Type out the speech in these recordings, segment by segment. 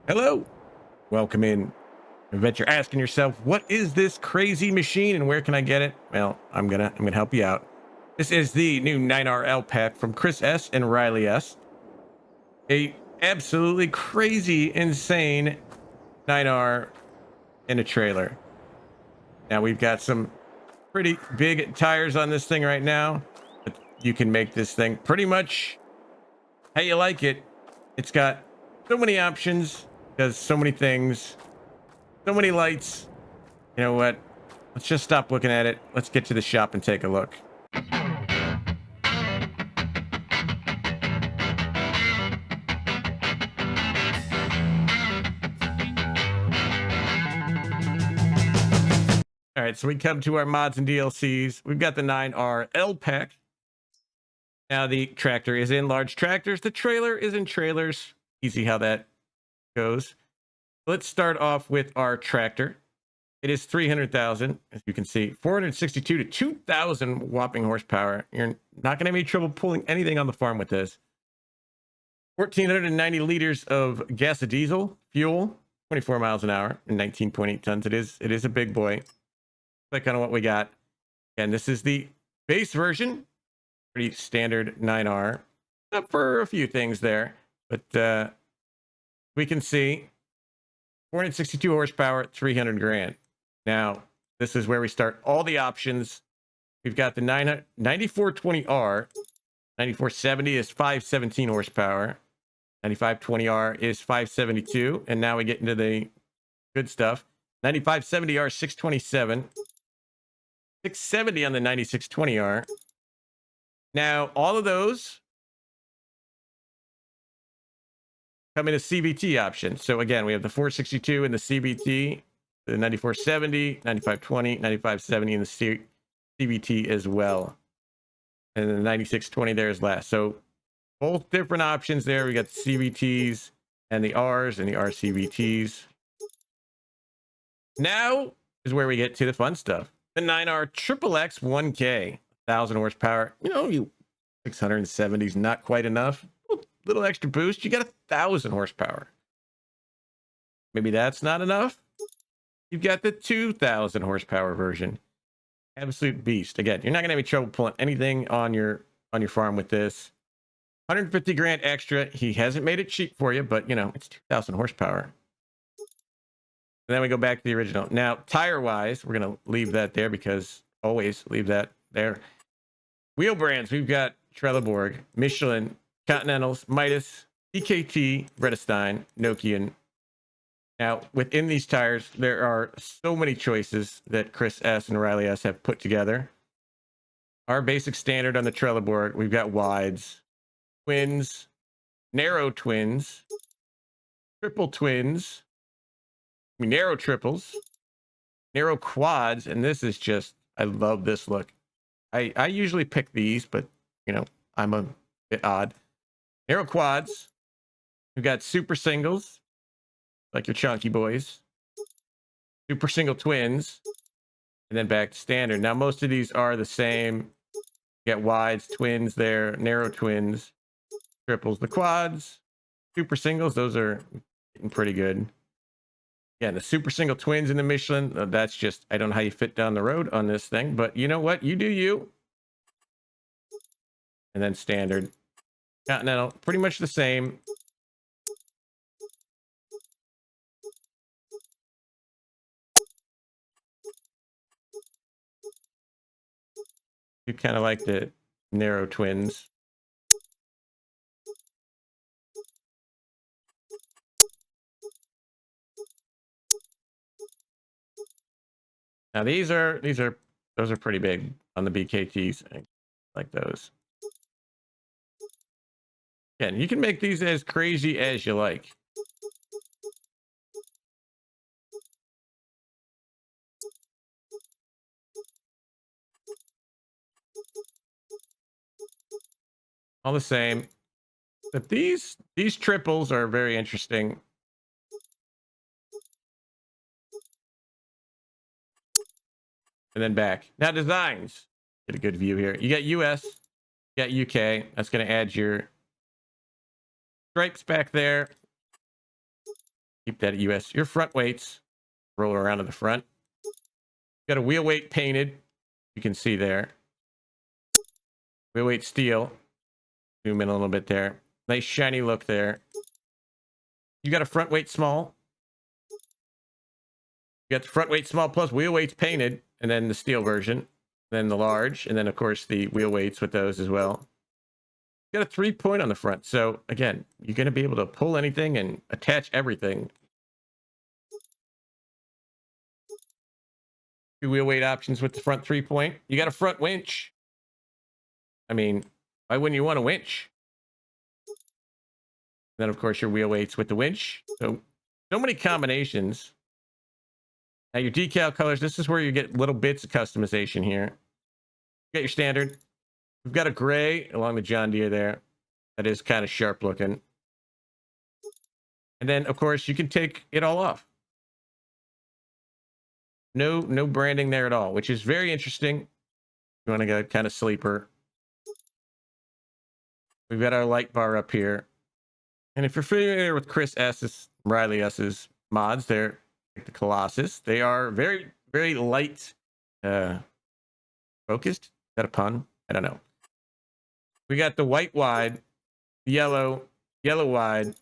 Hello, welcome in. I bet you're asking yourself, what is this crazy machine and where can I get it? Well, I'm gonna help you out. This is the new 9RL pack from ChrisS and RileyS. A absolutely crazy, insane 9R in a trailer. Now we've got some pretty big tires on this thing right now, but you can make this thing pretty much how you like it. It's got so many options, does so many things, so many lights. You know what? Let's just stop looking at it. Let's get to the shop and take a look. All right, so we come to our mods and DLCs. We've got the 9RL pack. Now the tractor is in large tractors. The trailer is in trailers. Easy how that goes. Let's start off with our tractor. It is 300,000, as you can see, 462 to 2,000 whopping horsepower. You're not going to have any trouble pulling anything on the farm with this. 1,490 liters of gas diesel fuel, 24 miles an hour, and 19.8 tons. It is a big boy. That's kind of what we got. And this is the base version, pretty standard 9R, up for a few things there, but we can see 462 horsepower, 300 grand. Now, this is where we start all the options. We've got the 9420R. 9470 is 517 horsepower. 9520R is 572. And now we get into the good stuff. 9570R, 627. 670 on the 9620R. Now, all of those come in a CVT option. So again, we have the 462 and the CVT, the 9470, 9520, 9570 and the CVT as well. And then the 9620 there is last. So both different options there. We got the CVTs and the Rs and the RCVTs. Now is where we get to the fun stuff. The 9R Triple X 1K, 1,000 horsepower. You know, you 670 is not quite enough. Little extra boost. You got 1,000 horsepower. Maybe that's not enough. You've got the 2,000 horsepower version. Absolute beast. Again, you're not gonna have any trouble pulling anything on your farm with this. 150 grand extra. He hasn't made it cheap for you, but you know, it's 2,000 horsepower. And then we go back to the original. Now, tire-wise, we're going to leave that there because always leave that there. Wheel brands, we've got Trelleborg, Michelin, Continentals, Midas, EKT, Vredestein, Nokian. Now, within these tires, there are so many choices that ChrisS and RileyS have put together. Our basic standard on the Trelleborg, we've got wides, twins, narrow twins, triple twins, narrow triples, narrow quads, and this is just, I love this look. I usually pick these, but you know, I'm a bit odd. Narrow quads. We've got super singles, like your chunky boys, super single twins, and then back to standard. Now most of these are the same. You got wides, twins there, narrow twins, triples, the quads, super singles, those are getting pretty good. Yeah, the super single twins in the Michelin, that's just, I don't know how you fit down the road on this thing, but you know what? You do you. And then standard. Continental, pretty much the same. You kind of like the narrow twins. Now those are pretty big on the BKTs. I like those. Again, you can make these as crazy as you like. All the same. But these triples are very interesting. And then back. Now designs. Get a good view here. You got US, you got UK. That's going to add your stripes back there. Keep that at US. Your front weights roll around to the front. Got a wheel weight painted. You can see there. Wheel weight steel. Zoom in a little bit there. Nice shiny look there. You got a front weight small. You got the front weight small plus wheel weights painted, and then the steel version, then the large, and then of course the wheel weights with those as well. You got a 3-point on the front, so again, you're going to be able to pull anything and attach everything. 2 wheel weight options with the front 3-point. You got a front winch. I mean, why wouldn't you want a winch? And then of course your wheel weights with the winch. So many combinations. Now your decal colors, this is where you get little bits of customization here. You got your standard. We've got a gray along the John Deere there. That is kind of sharp looking. And then of course you can take it all off. No branding there at all, which is very interesting. You want to go kind of sleeper. We've got our light bar up here. And if you're familiar with ChrisS's, RileyS's mods, they're like the Colossus. They are very, very light focused. Is that a pun? I don't know. We got the white wide, yellow wide, and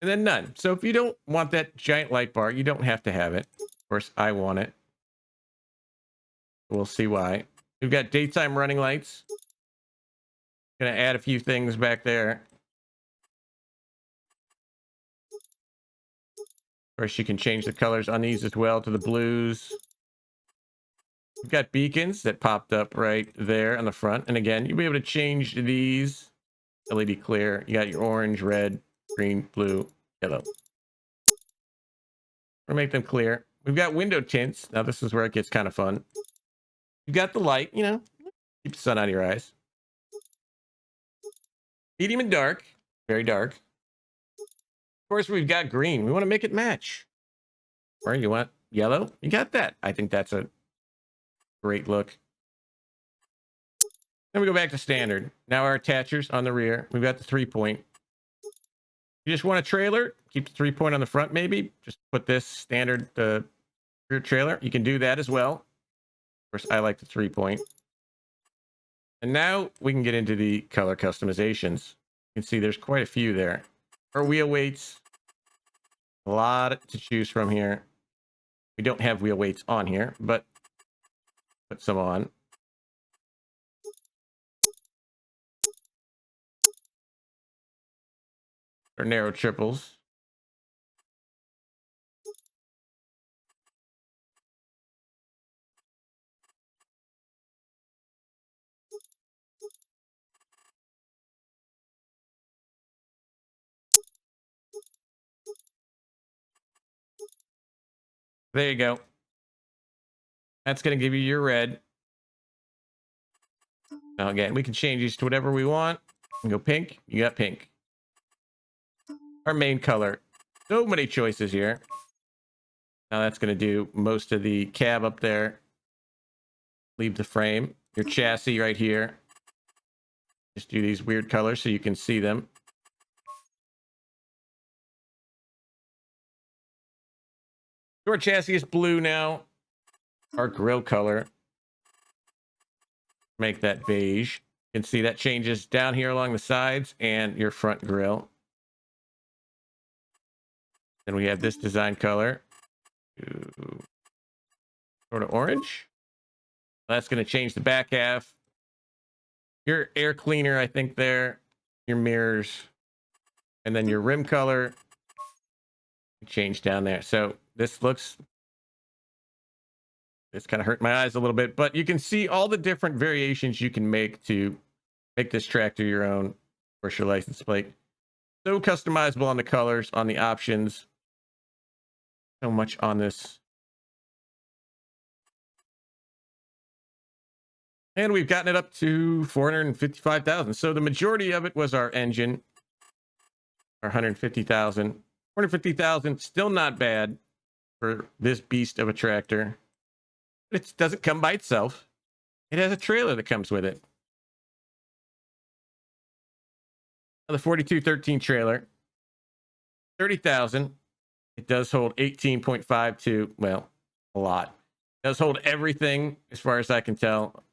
then none. So if you don't want that giant light bar, you don't have to have it. Of course, I want it. We'll see why. We've got daytime running lights. Gonna add a few things back there. Of course, you can change the colors on these as well to the blues. We've got beacons that popped up right there on the front. And again, you'll be able to change these. LED clear. You got your orange, red, green, blue, yellow. Or make them clear. We've got window tints. Now this is where it gets kind of fun. You've got the light, you know, keep the sun out of your eyes. Medium and dark. Very dark. Of course, we've got green. We want to make it match. Or you want yellow? You got that. I think that's a great look. Then we go back to standard. Now our attachers on the rear. We've got the 3-point. You just want a trailer? Keep the 3-point on the front, maybe. Just put this standard rear trailer. You can do that as well. Of course, I like the 3-point. And now we can get into the color customizations. You can see there's quite a few there. Our wheel weights. A lot to choose from here. We don't have wheel weights on here, but put some on. Our narrow triples. There you go. That's going to give you your red. Now again, we can change these to whatever we want. We go pink. You got pink. Our main color. So many choices here. Now that's going to do most of the cab up there. Leave the frame. Your chassis right here. Just do these weird colors so you can see them. Our chassis is blue now. Our grille color. Make that beige. You can see that changes down here along the sides and your front grille. Then we have this design color. Sort of orange. That's going to change the back half. Your air cleaner, I think there. Your mirrors. And then your rim color. Change down there. So this looks... It's kind of hurt my eyes a little bit, but you can see all the different variations you can make to make this tractor your own. Of course, your license plate. So customizable on the colors, on the options. So much on this. And we've gotten it up to 455,000. So the majority of it was our engine. Our 150,000. 450,000, still not bad for this beast of a tractor. It doesn't come by itself. It has a trailer that comes with it. The 4213 trailer, 30,000. It does hold 18.52. Well, a lot. It does hold everything as far as I can tell.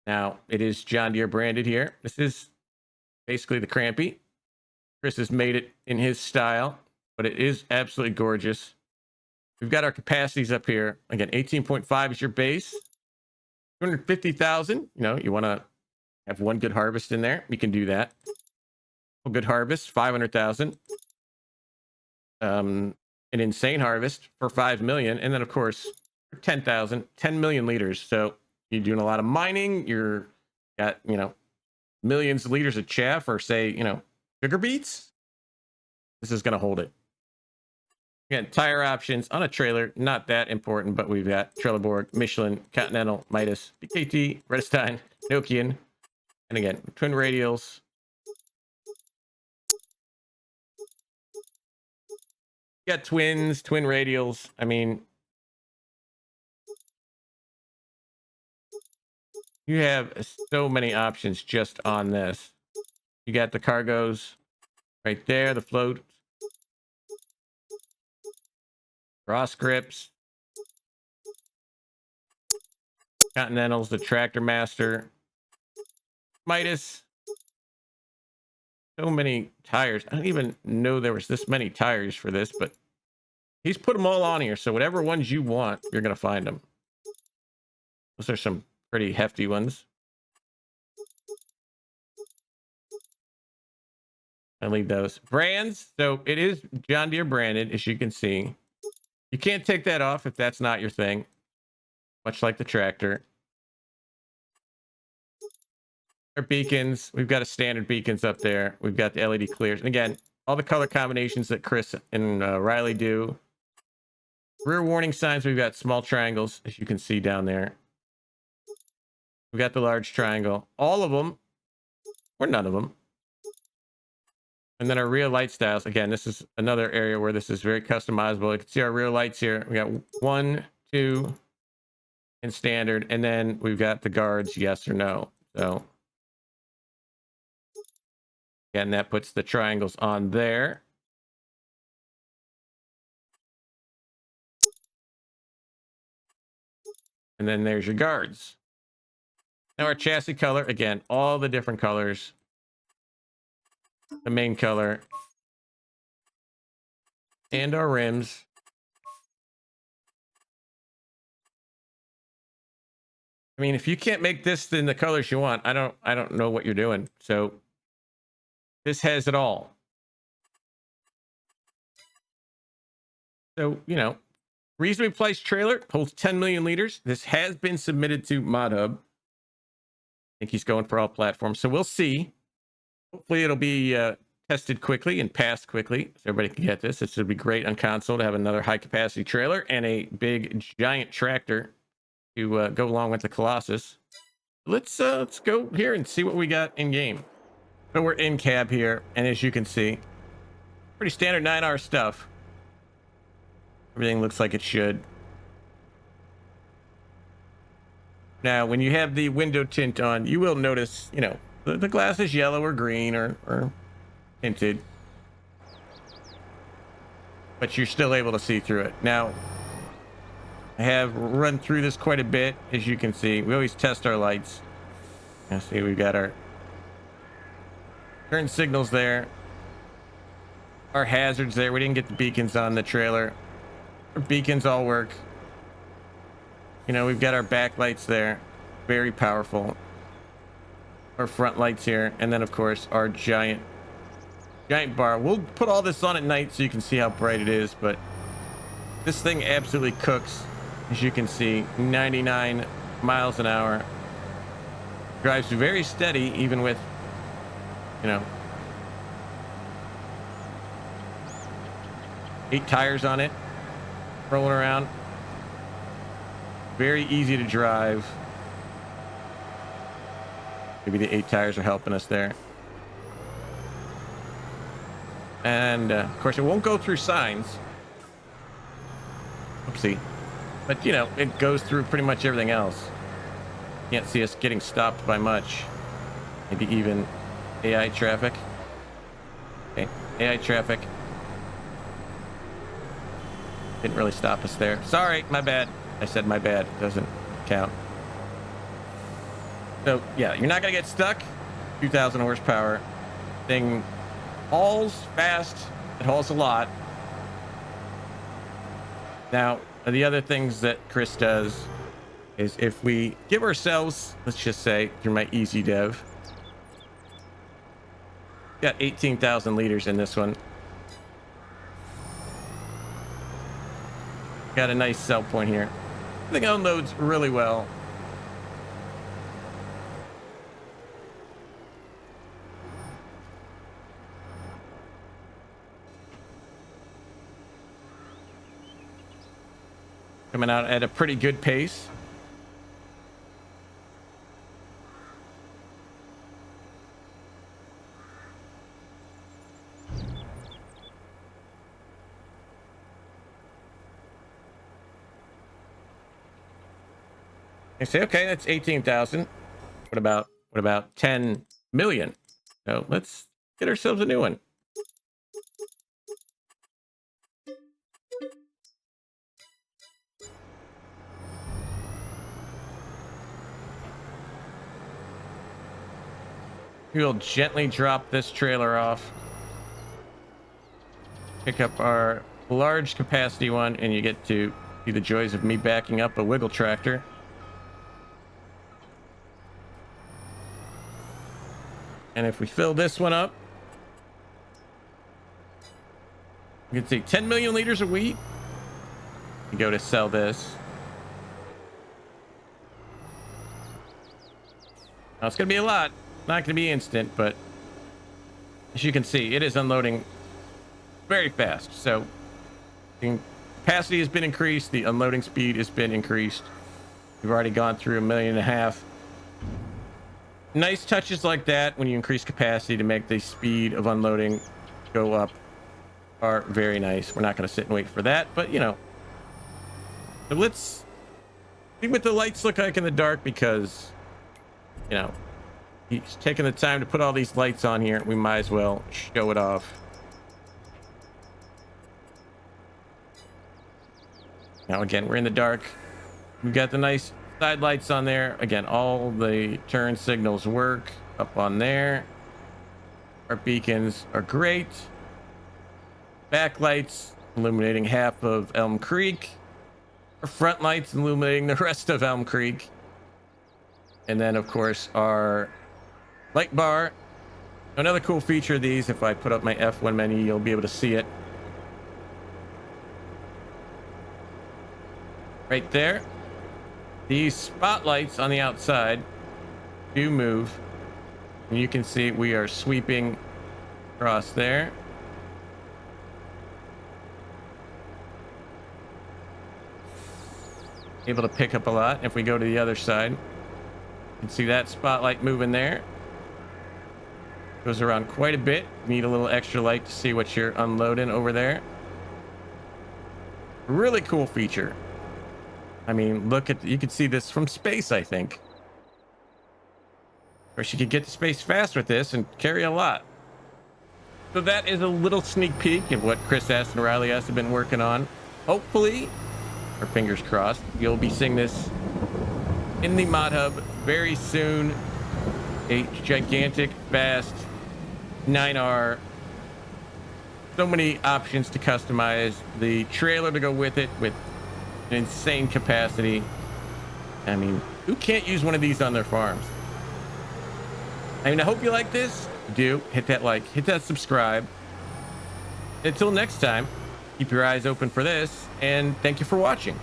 Now, it is John Deere branded here. This is basically the Crampy. Chris has made it in his style, but it is absolutely gorgeous. We've got our capacities up here. Again, 18.5 is your base. 250,000. You know, you want to have one good harvest in there. You can do that. A good harvest, 500,000. An insane harvest for 5 million. And then, of course, 10,000, 10 million liters. So you're doing a lot of mining. You're got, you know, millions of liters of chaff or say, you know, sugar beets. This is going to hold it. Again, tire options on a trailer, not that important, but we've got Trelleborg, Michelin, Continental, Midas, BKT, Redstein, Nokian, and again, twin radials. You got twins, twin radials. I mean, you have so many options just on this. You got the cargos right there, the float, cross grips, Continentals, the Tractor Master, Midas. So many tires. I don't even know there was this many tires for this, but he's put them all on here. So whatever ones you want, you're going to find them. Those are some pretty hefty ones. I leave those brands. So it is John Deere branded, as you can see. You can't take that off if that's not your thing. Much like the tractor. Our beacons. We've got a standard beacons up there. We've got the LED clears. And again, all the color combinations that Chris and Riley do. Rear warning signs. We've got small triangles, as you can see down there. We've got the large triangle. All of them, or none of them. And then our rear light styles. Again, this is another area where this is very customizable. You can see our rear lights here. We got 1, 2, and standard. And then we've got the guards, yes or no. So, again, that puts the triangles on there. And then there's your guards. Now our chassis color, again, all the different colors. The main color. And our rims. I mean, if you can't make this in the colors you want, I don't know what you're doing. So this has it all. So, you know, reasonably priced trailer, holds 10 million liters. This has been submitted to Modhub. I think he's going for all platforms. So we'll see. Hopefully it'll be tested quickly and passed quickly so everybody can get this. This would be great on console to have another high capacity trailer and a big giant tractor to go along with the Colossus. Let's go here and see what we got in game. So we're in cab here, and as you can see, pretty standard 9R stuff. Everything looks like it should. Now, when you have the window tint on, you will notice, you know, the glass is yellow or green or tinted. But you're still able to see through it. Now, I have run through this quite a bit, as you can see. We always test our lights. Now, see, we've got our turn signals there. Our hazards there. We didn't get the beacons on the trailer. Our beacons all work. You know, we've got our back lights there. Very powerful. Our front lights here. And then, of course, our giant bar. We'll put all this on at night so you can see how bright it is. But this thing absolutely cooks. As you can see, 99 miles an hour. Drives very steady, even with, you know, 8 tires on it. Rolling around. Very easy to drive. Maybe the 8 tires are helping us there. And of course, it won't go through signs. Oopsie. But you know, it goes through pretty much everything else. Can't see us getting stopped by much. Maybe even AI traffic. Okay, AI traffic. Didn't really stop us there. Sorry, my bad. I said my bad. Doesn't count. So yeah, you're not gonna get stuck. 2,000 horsepower. Thing hauls fast. It hauls a lot. Now, the other things that ChrisS does is if we give ourselves, let's just say, through my easy dev, got 18,000 liters in this one. Got a nice sell point here. I think it unloads really well. Coming out at a pretty good pace. I say, okay, that's 18,000. What about 10 million? So let's get ourselves a new one. We'll gently drop this trailer off. Pick up our large capacity one, and you get to see the joys of me backing up a wiggle tractor. And if we fill this one up, you can see 10 million liters of wheat. You go to sell this. Now it's going to be a lot. Not going to be instant, but as you can see, it is unloading very fast. So the capacity has been increased. The unloading speed has been increased. We've already gone through 1.5 million. Nice touches like that when you increase capacity to make the speed of unloading go up are very nice. We're not going to sit and wait for that, but you know. So let's see what the lights look like in the dark, because you know, he's taking the time to put all these lights on here. We might as well show it off. Now again, we're in the dark. We've got the nice side lights on there. Again, all the turn signals work up on there. Our beacons are great. Backlights illuminating half of Elm Creek. Our front lights illuminating the rest of Elm Creek. And then of course our light bar. Another cool feature of these, if I put up my F1 menu, you'll be able to see it right there. These spotlights on the outside do move, and you can see we are sweeping across there. Able to pick up a lot. If we go to the other side, you can see that spotlight moving there. Goes around quite a bit. Need a little extra light to see what you're unloading over there. Really cool feature. I mean, look at, you can see this from space, I think. Of course, you could get to space fast with this and carry a lot. So that is a little sneak peek of what ChrisS and RileyS have been working on. Hopefully, our fingers crossed, you'll be seeing this in the Modhub very soon. A gigantic, fast 9R. So many options to customize. The trailer to go with it, with an insane capacity. I mean, who can't use one of these on their farms? I mean, I hope you like this. If you do, hit that like, hit that subscribe. Until next time, keep your eyes open for this, and thank you for watching.